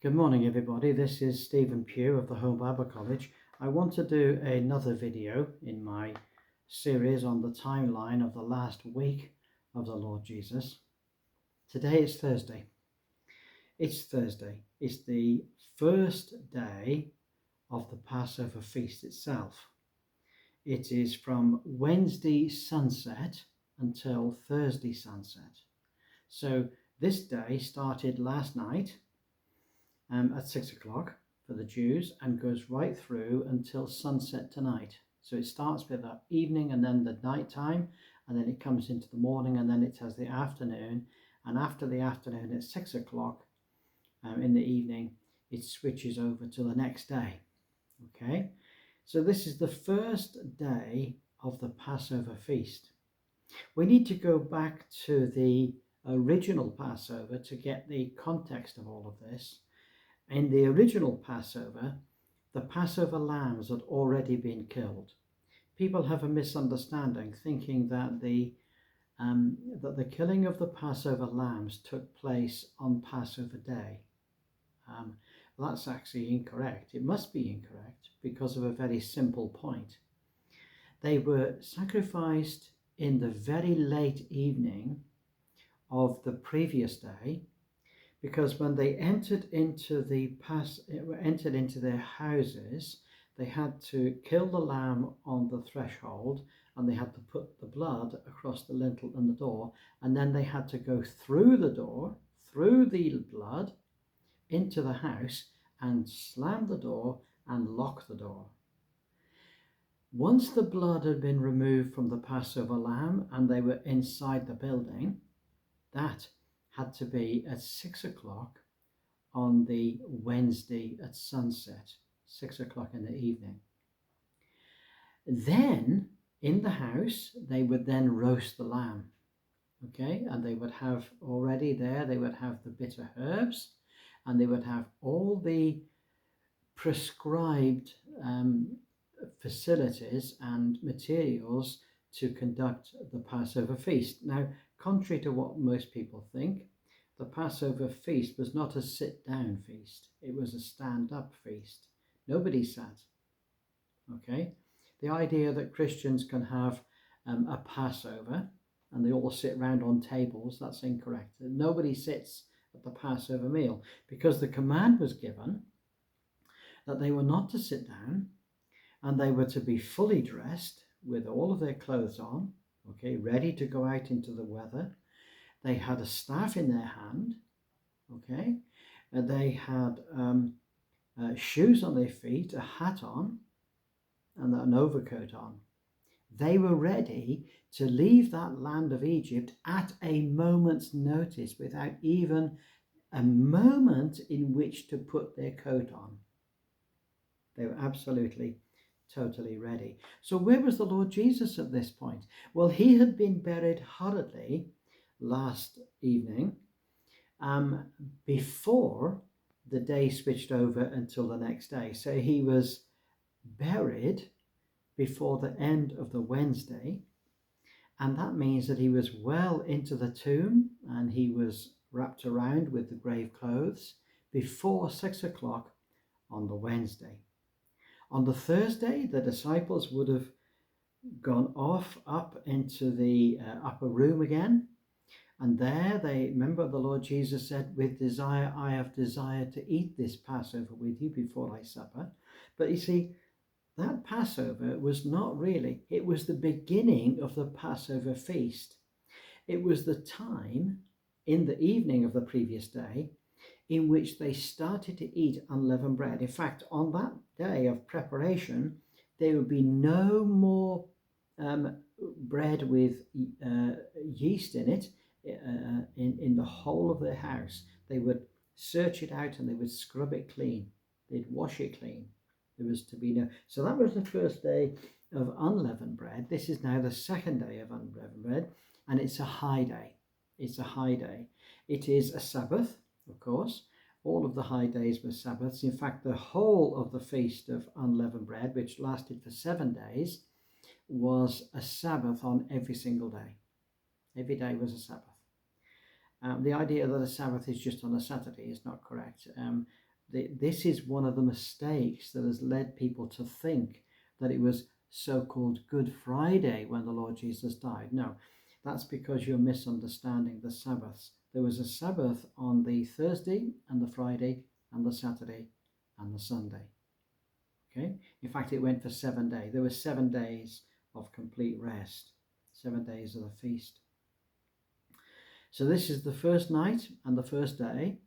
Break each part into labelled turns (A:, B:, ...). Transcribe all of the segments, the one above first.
A: Good morning, everybody. This is Stephen Pugh of the Home Bible College. I want to do another video in my series on the timeline of the last week of the Lord Jesus. Today is Thursday. It's Thursday. It's the first day of the Passover feast itself. It is from Wednesday sunset until Thursday sunset. So this day started last night at 6 o'clock for the Jews and goes right through until sunset tonight. So it starts with the evening and then the night time, and then it comes into the morning, and then it has the afternoon, and after the afternoon at 6 o'clock in the evening it switches over to the next day. Okay, so this is the first day of the Passover feast. We need to go back to the original Passover to get the context of all of this. In the original Passover, the Passover lambs had already been killed. People have a misunderstanding, thinking that the killing of the Passover lambs took place on Passover Day. That's actually incorrect. It must be incorrect because of a very simple point. They were sacrificed in the very late evening of the previous day, because when they entered into their houses, they had to kill the lamb on the threshold, and they had to put the blood across the lintel and the door, and then they had to go through the door, through the blood, into the house, and slam the door and lock the door. Once the blood had been removed from the Passover lamb and they were inside the building, that had to be at 6 o'clock on the Wednesday at sunset, 6 o'clock in the evening. Then in the house, they would then roast the lamb. Okay, and they would have already there, they would have the bitter herbs, and they would have all the prescribed facilities and materials to conduct the Passover feast. Now, contrary to what most people think, the Passover feast was not a sit-down feast. It was a stand-up feast. Nobody sat. Okay? The idea that Christians can have a Passover and they all sit around on tables, that's incorrect. Nobody sits at the Passover meal, because the command was given that they were not to sit down, and they were to be fully dressed with all of their clothes on, okay, ready to go out into the weather. They had a staff in their hand, okay. They had shoes on their feet, a hat on, and an overcoat on. They were ready to leave that land of Egypt at a moment's notice, without even a moment in which to put their coat on. They were absolutely totally ready. So where was the Lord Jesus at this point? Well, he had been buried hurriedly last evening, before the day switched over until the next day. So he was buried before the end of the Wednesday, and that means that he was well into the tomb, and he was wrapped around with the grave clothes before 6 o'clock on the Wednesday. On the Thursday, the disciples would have gone off up into the upper room again. And there they, remember the Lord Jesus said, with desire, I have desired to eat this Passover with you before I supper. But you see, that Passover was not really, it was the beginning of the Passover feast. It was the time in the evening of the previous day in which they started to eat unleavened bread. In fact, on that day of preparation, there would be no more bread with yeast in it in the whole of their house. They would search it out and they would scrub it clean. They'd wash it clean. There was to be no... So that was the first day of unleavened bread. This is now the second day of unleavened bread, and it's a high day. It's a high day. It is a Sabbath. Of course, all of the high days were Sabbaths. In fact, the whole of the Feast of Unleavened Bread, which lasted for 7 days, was a Sabbath on every single day. Every day was a Sabbath. The idea that a Sabbath is just on a Saturday is not correct. This is one of the mistakes that has led people to think that it was so-called Good Friday when the Lord Jesus died. No, that's because you're misunderstanding the Sabbaths. There was a Sabbath on the Thursday and the Friday and the Saturday and the Sunday. Okay? In fact, it went for 7 days. There were 7 days of complete rest, 7 days of the feast. So this is the first night and the first day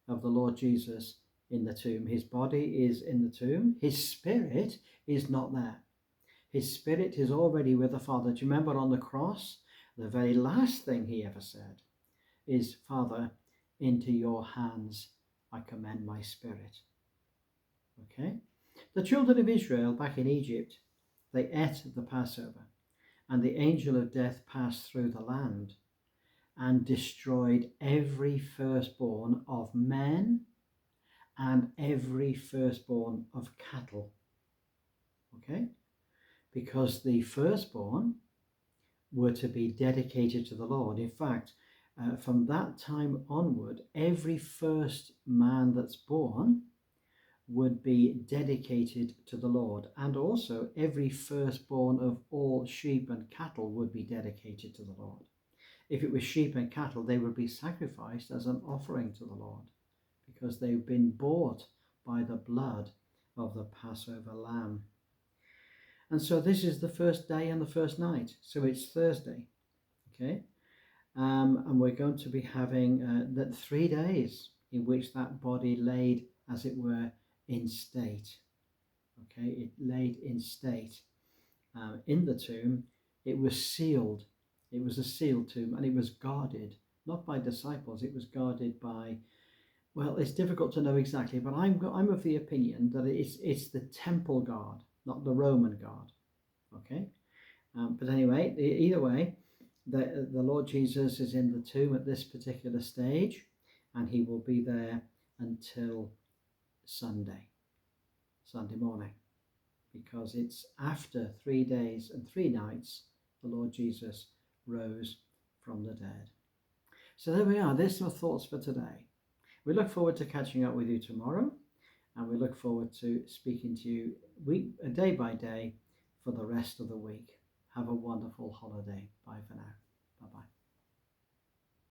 A: of the Lord Jesus in the tomb. His body is in the tomb. His spirit is not there. His spirit is already with the Father. Do you remember on the cross, the very last thing he ever said is, Father, into your hands I commend my spirit. Okay? The children of Israel back in Egypt, they ate the Passover, and the angel of death passed through the land and destroyed every firstborn of men and every firstborn of cattle. Okay? Because the firstborn were to be dedicated to the Lord. In fact, from that time onward, every first man that's born would be dedicated to the Lord, and also every firstborn of all sheep and cattle would be dedicated to the Lord. If it was sheep and cattle, they would be sacrificed as an offering to the Lord, because they've been bought by the blood of the Passover lamb. And so this is the first day and the first night. So it's Thursday, okay? And we're going to be having that 3 days in which that body laid, as it were, in state. Okay, it laid in state in the tomb. It was sealed. It was a sealed tomb, and it was guarded, not by disciples. It was guarded by, well, it's difficult to know exactly, but I'm of the opinion that it's the temple guard, not the Roman guard. Okay, but anyway, either way, the Lord Jesus is in the tomb at this particular stage, and he will be there until Sunday morning, because it's after 3 days and 3 nights the Lord Jesus rose from the dead. So there we are. There's some thoughts for today. We look forward to catching up with you tomorrow, and we look forward to speaking to you day by day for the rest of the week. Have a wonderful holiday. Bye for now. Bye-bye.